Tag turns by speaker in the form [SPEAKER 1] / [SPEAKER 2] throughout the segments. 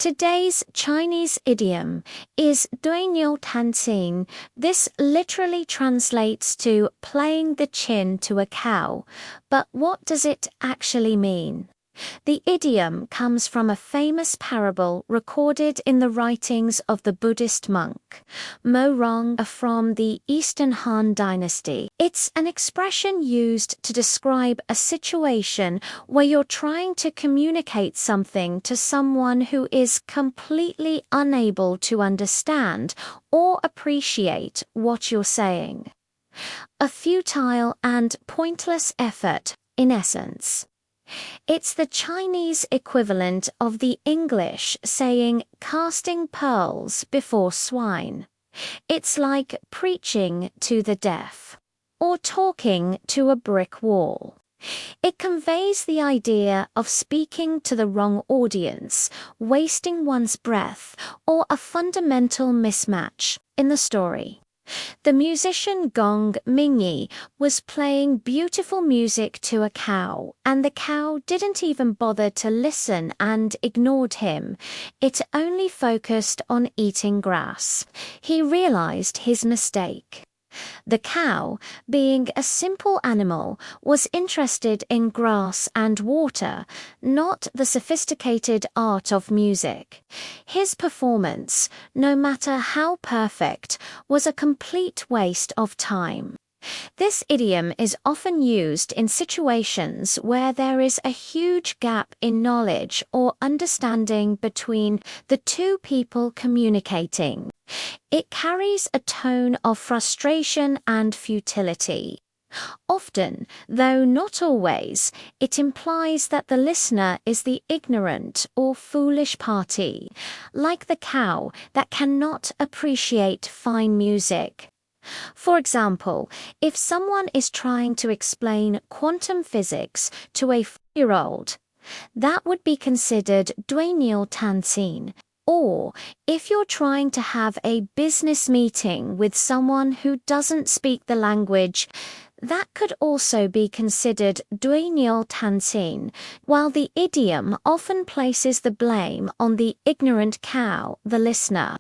[SPEAKER 1] Today's Chinese idiom is 对牛弹琴. This literally translates to playing the chin to a cow, but what does it actually mean? The idiom comes from a famous parable recorded in the writings of the Buddhist monk Mo Rong from the Eastern Han Dynasty. It's an expression used to describe a situation where you're trying to communicate something to someone who is completely unable to understand or appreciate what you're saying. A futile and pointless effort, in essence. It's the Chinese equivalent of the English saying casting pearls before swine. It's like preaching to the deaf or talking to a brick wall. It conveys the idea of speaking to the wrong audience, wasting one's breath, or a fundamental mismatch in the story. The musician Gong Mingyi was playing beautiful music to a cow, and the cow didn't even bother to listen and ignored him. It only focused on eating grass. He realized his mistake. The cow, being a simple animal, was interested in grass and water, not the sophisticated art of music. His performance, no matter how perfect, was a complete waste of time. This idiom is often used in situations where there is a huge gap in knowledge or understanding between the two people communicating. It carries a tone of frustration and futility. Often, though not always, it implies that the listener is the ignorant or foolish party, like the cow that cannot appreciate fine music. For example, if someone is trying to explain quantum physics to a 4-year-old, that would be considered 对牛弹琴. Or, if you're trying to have a business meeting with someone who doesn't speak the language, that could also be considered 对牛弹琴, while the idiom often places the blame on the ignorant cow, the listener.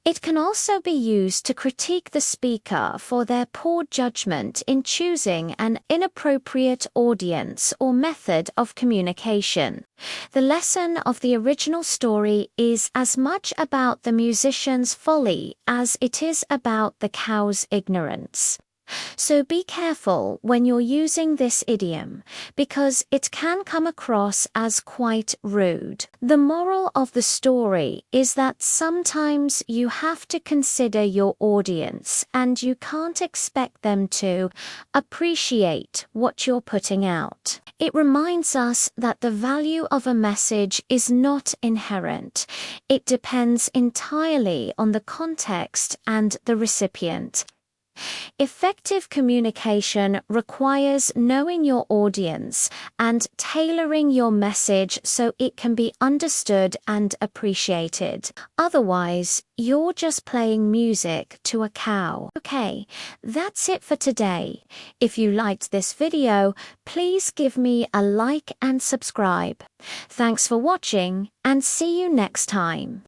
[SPEAKER 1] It can also be used to critique the speaker for their poor judgment in choosing an inappropriate audience or method of communication. The lesson of the original story is as much about the musician's folly as it is about the cow's ignorance. So be careful when you're using this idiom, because it can come across as quite rude. The moral of the story is that sometimes you have to consider your audience and you can't expect them to appreciate what you're putting out. It reminds us that the value of a message is not inherent. It depends entirely on the context and the recipient. Effective communication requires knowing your audience and tailoring your message so it can be understood and appreciated. Otherwise, you're just playing music to a cow. Okay, that's it for today. If you liked this video, please give me a like and subscribe. Thanks for watching, and see you next time.